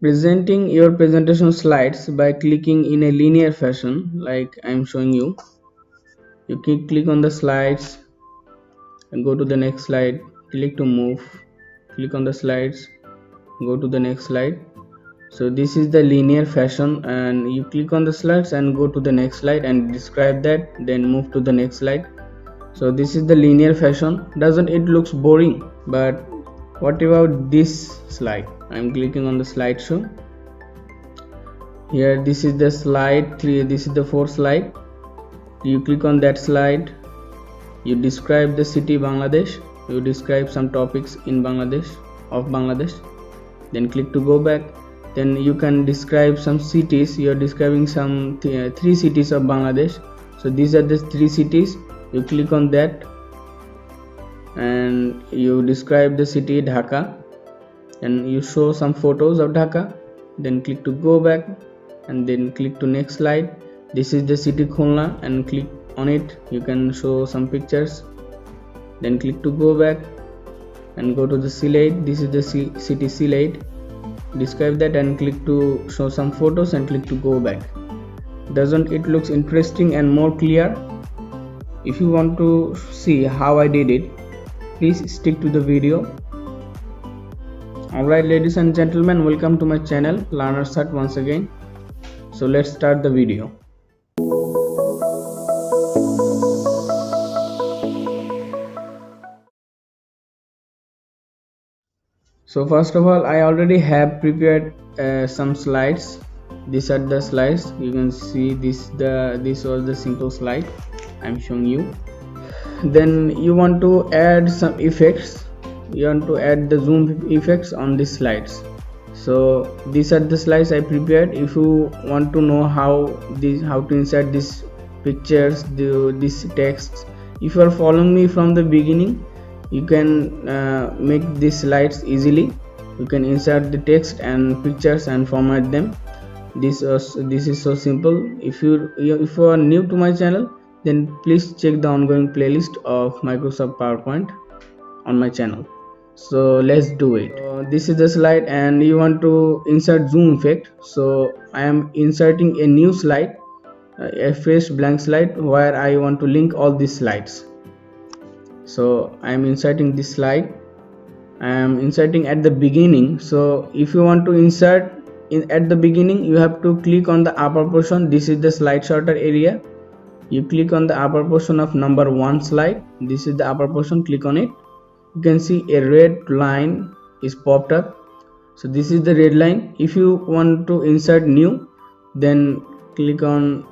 presenting your presentation slides by clicking in a linear fashion like I'm showing you. You click on the slides and go to the next slide, click to move, click on the slides, go to the next slide. So this is the linear fashion, and you click on the slides and go to the next slide and describe that, then move to the next slide. So this is the linear fashion. Doesn't it looks boring? But what about this slide? I'm clicking on the slideshow. Here this is the slide 3, this is the 4th slide. You click on that slide, you describe the city Bangladesh, you describe some topics in Bangladesh, then click to go back. Then you can describe some cities. You are describing some 3 cities of Bangladesh. So these are the 3 cities. You click on that and you describe the city Dhaka, and you show some photos of Dhaka. Then click to go back and then click to next slide. This is the city Khulna, and click on it. You can show some pictures. Then click to go back and go to the Sylhet. This is the city Sylhet. Describe that and click to show some photos and click to go back. Doesn't it looks interesting and more clear? If you want to see how I did it, please stick to the video. Alright, ladies and gentlemen, welcome to my channel Learner's Hut once again. So let's start the video. So first of all, I already have prepared some slides. These are the slides. You can see this was the simple slide I'm showing you. Then you want to add some effects. You want to add the zoom effects on these slides. So these are the slides I prepared. If you want to know how to insert these pictures, this text, if you are following me from the beginning, you can make these slides easily. You can insert the text and pictures and format them. This is so simple. If you are new to my channel, then please check the ongoing playlist of Microsoft PowerPoint on my channel. So let's do it. This is the slide, and you want to insert zoom effect. So I am inserting a new slide, a fresh blank slide, where I want to link all these slides. So I am inserting this slide. I am inserting at the beginning. So if you want to insert at the beginning, you have to click on the upper portion. This is the slide sorter area. You click on the upper portion of number 1 slide. This is the upper portion. Click on it. You can see a red line is popped up. So this is the red line. If you want to insert new, then click on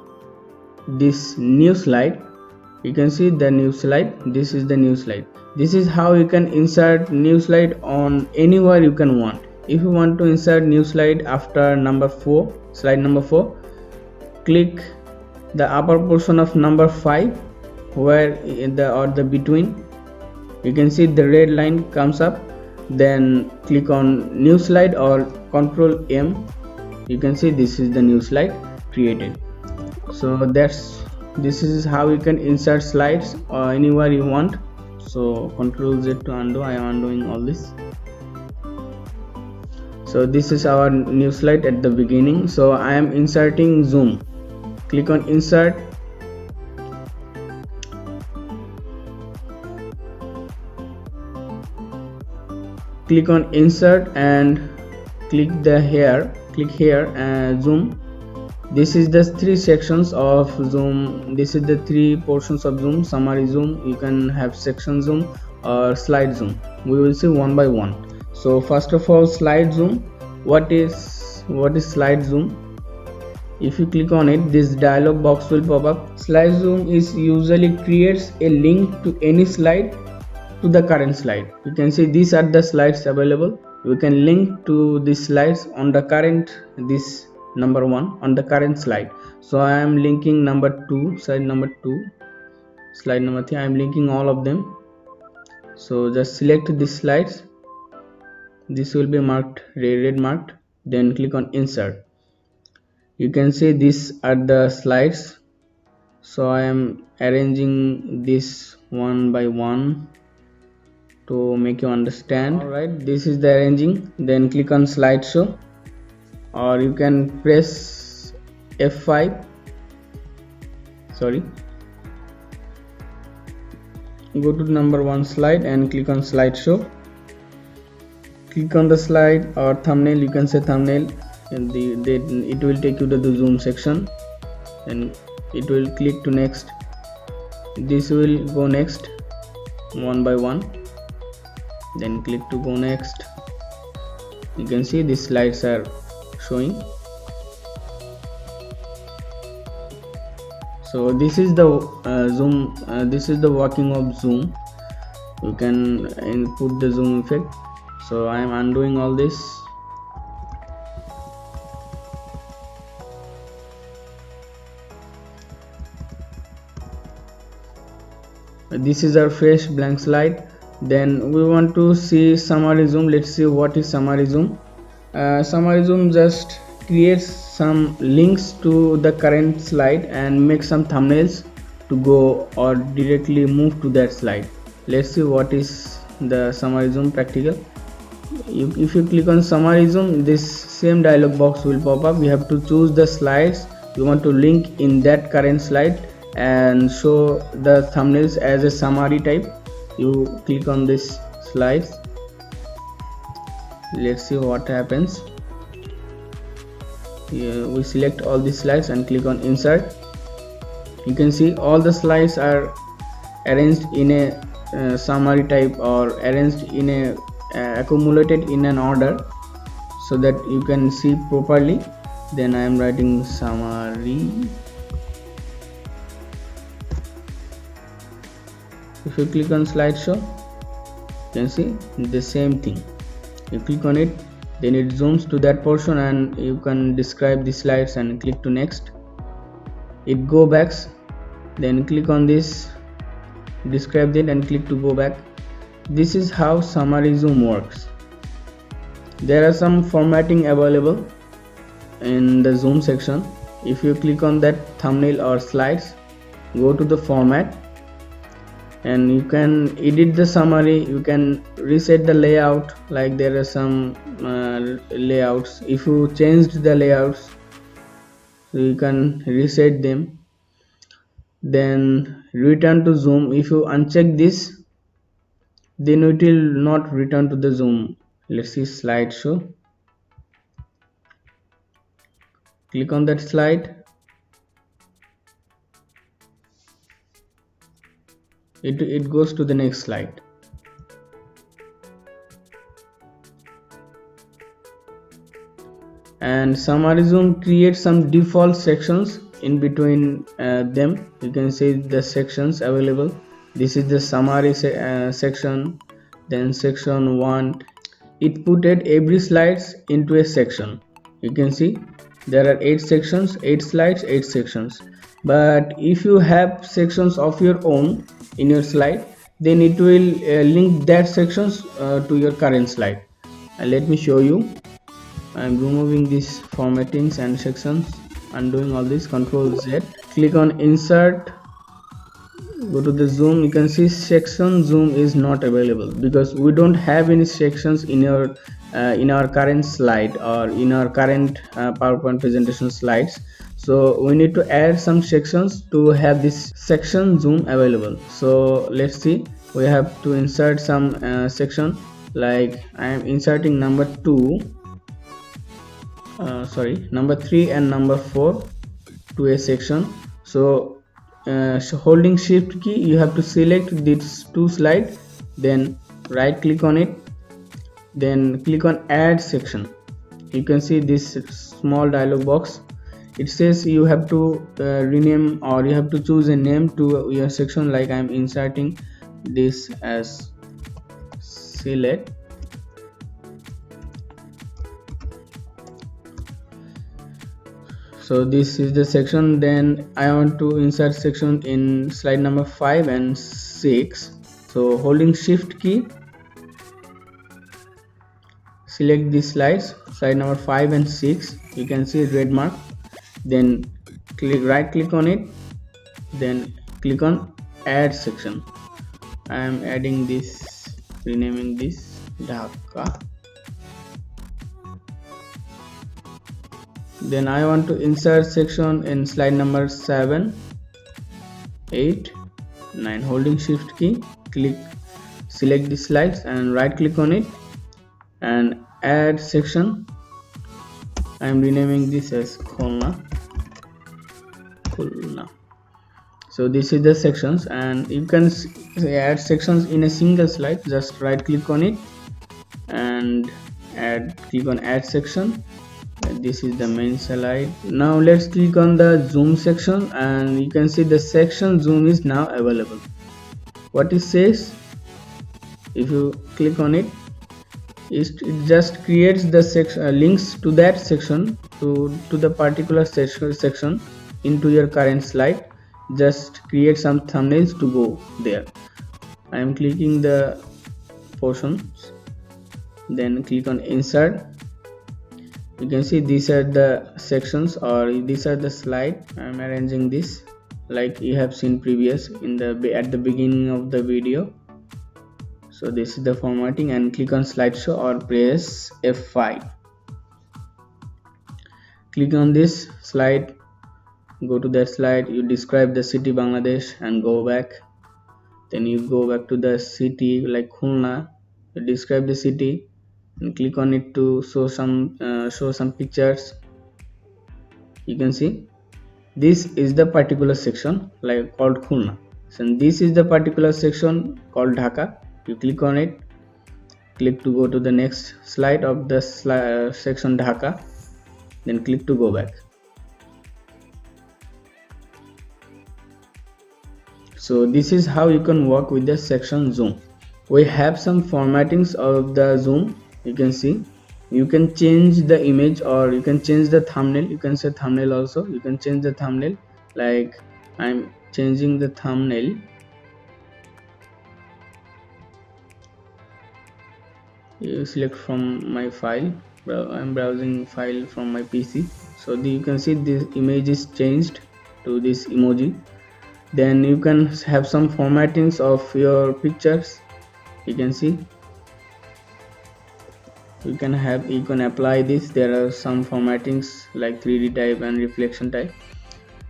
this new slide. You can see the new slide. This is the new slide. This is how you can insert new slide on anywhere you can want. If you want to insert new slide after slide number 4, click the upper portion of number 5, where in the between, you can see the red line comes up. Then click on new slide or Control M. You can see this is the new slide created. So this is how you can insert slides anywhere you want. So Control Z to undo. I am undoing all this. So this is our new slide at the beginning. So I am inserting zoom. Click on insert. Click on insert and click here and zoom. This is the 3 sections of zoom. This is the 3 portions of zoom: summary zoom, you can have section zoom, or slide zoom. We will see one by one. So first of all, slide zoom. What is slide zoom? If you click on it, this dialog box will pop up. Slide zoom is usually creates a link to any slide to the current slide. You can see these are the slides available. We can link to these slides on the current, this number 1 on the current slide. So I am linking number 2, slide number 2, slide number 3. I am linking all of them. So just select these slides. This will be marked red marked. Then click on insert. You can see these are the slides. So I am arranging this one by one to make you understand. Alright, this is the arranging. Then click on slideshow. or you can press F5. Sorry, go to number 1 slide and click on slideshow. Click on the slide or thumbnail, you can say thumbnail, and it will take you to the zoom section, and it will click to next. This will go next one by one, then click to go next. You can see these slides are showing. So this is the zoom, this is the working of zoom. You can input the zoom effect. So I am undoing all this. This is our fresh blank slide. Then we want to see summary zoom. Let's see what is summary zoom. Summary zoom just creates some links to the current slide and make some thumbnails to go or directly move to that slide. Let's see what is the summary zoom practical. If you click on summary zoom, this same dialog box will pop up. You have to choose the slides you want to link in that current slide and show the thumbnails as a summary type. You click on this slides. Let's see what happens. Here we select all these slides and click on insert. You can see all the slides are arranged in a summary type or arranged in a accumulated in an order so that you can see properly. Then I am writing summary. If you click on slideshow, you can see the same thing. You click on it, then it zooms to that portion and you can describe the slides and click to next. It go back, then click on this, describe it and click to go back. This is how summary zoom works. There are some formatting available in the zoom section. If you click on that thumbnail or slides, go to the format and you can edit the summary. You can reset the layout, like there are some layouts. If you changed the layouts, you can reset them. Then return to zoom. If you uncheck this, then it will not return to the zoom. Let's see slideshow. Click on that slide. It goes to the next slide. And summary zoom creates some default sections in between them. You can see the sections available. This is the summary section, then section 1. It putted every slides into a section. You can see there are 8 sections, 8 slides, 8 sections. But if you have sections of your own in your slide, then it will link that sections to your current slide. Let me show you. I am removing these formattings and sections, undoing all this, Ctrl Z. Click on insert, go to the zoom. You can see section zoom is not available because we don't have any sections in our current slide or in our current PowerPoint presentation slides. So we need to add some sections to have this section zoom available. So let's see, we have to insert some section, like I am inserting number 3 and number 4 to a section. So holding shift key, you have to select these 2 slides, then right click on it, then click on add section. You can see this small dialog box. It says you have to rename, or you have to choose a name to your section, like I am inserting this as select. So this is the section. Then I want to insert section in slide number 5 and 6. So holding shift key, select these slides, slide number 5 and 6. You can see red mark. Then right click on it, then click on add section. I am adding this, renaming this Dhaka. Then I want to insert section in slide number 7, 8, 9. Holding shift key, select the slides and right click on it and add section. I am renaming this as Khulna. So this is the sections, and you can add sections in a single slide. Just right click on it and click on add section. This is the main slide. Now let's click on the zoom section, and you can see the section zoom is now available. What it says, if you click on it, it just creates the section links to that section, to the particular section into your current slide. Just create some thumbnails to go there. I am clicking the portions, then click on insert. You can see these are the sections, or these are the slide. I am arranging this like you have seen previous at the beginning of the video. So this is the formatting, and click on slideshow or press F5. Click on this slide, go to that slide, you describe the city Bangladesh and go back. Then you go back to the city like Khulna, you describe the city and click on it to show some pictures. You can see this is the particular section like called Khulna. So this is the particular section called Dhaka. You click on it, click to go to the next slide of the section Dhaka, then click to go back. So this is how you can work with the section zoom. We have some formattings of the zoom. You can see you can change the image, or you can change the thumbnail. You can say thumbnail also. You can change the thumbnail, like I'm changing the thumbnail. You select from my file. I'm browsing file from my PC. So you can see this image is changed to this emoji. Then you can have some formattings of your pictures. You can see you can apply this. There are some formattings like 3D type and reflection type.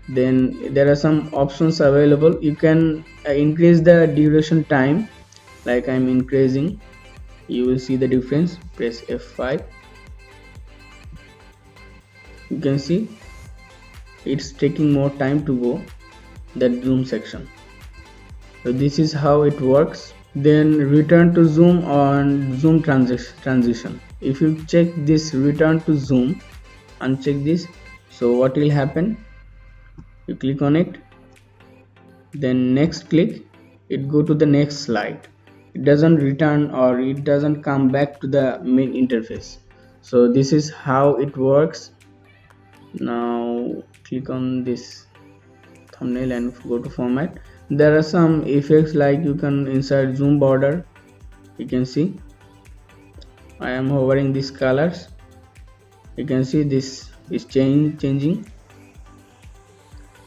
Then there are some options available. You can increase the duration time, like I'm increasing. You will see the difference. Press F5. You can see it's taking more time to go that zoom section. So this is how it works. Then return to zoom on zoom transition. If you check this return to zoom, uncheck this, so what will happen, you click on it, then next click, it go to the next slide. It doesn't return, or it doesn't come back to the main interface. So this is how it works. Now click on this thumbnail and go to format. There are some effects, like you can insert zoom border. You can see I am hovering these colors. You can see this is changing.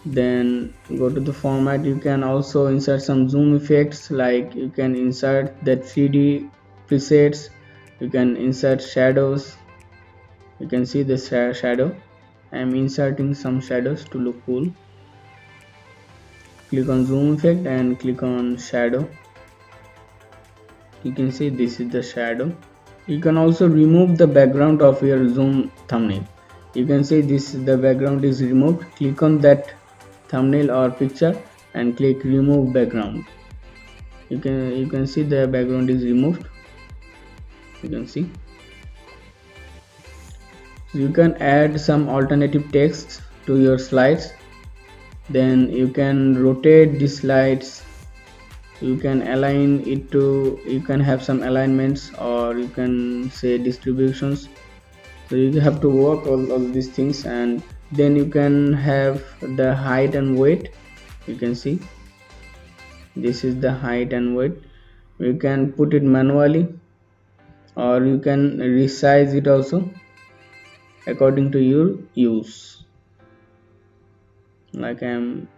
Then go to the format. You can also insert some zoom effects, like you can insert the 3D presets. You can insert shadows. You can see the shadow. I am inserting some shadows to look cool. Click on zoom effect and click on shadow. You can see this is the shadow. You can also remove the background of your zoom thumbnail. You can see the background is removed. Click on that thumbnail or picture and click remove background. You can see the background is removed. You can see. So you can add some alternative text to your slides. Then you can rotate the slides. You can align it to, you can have some alignments, or you can say distributions. So you have to work all these things, and then you can have the height and weight. You can see this is the height and weight. You can put it manually, or you can resize it also according to your use, like I am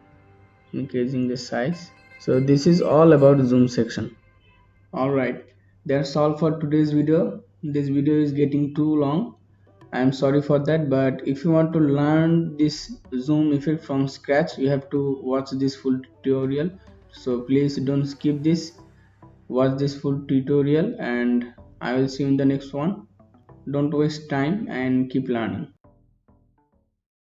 increasing the size. So this is all about zoom section. Alright, that's all for today's video. This video is getting too long. I'm sorry for that, but if you want to learn this zoom effect from scratch, you have to watch this full tutorial. So please don't skip this, watch this full tutorial, and I will see you in the next one. Don't waste time and keep learning.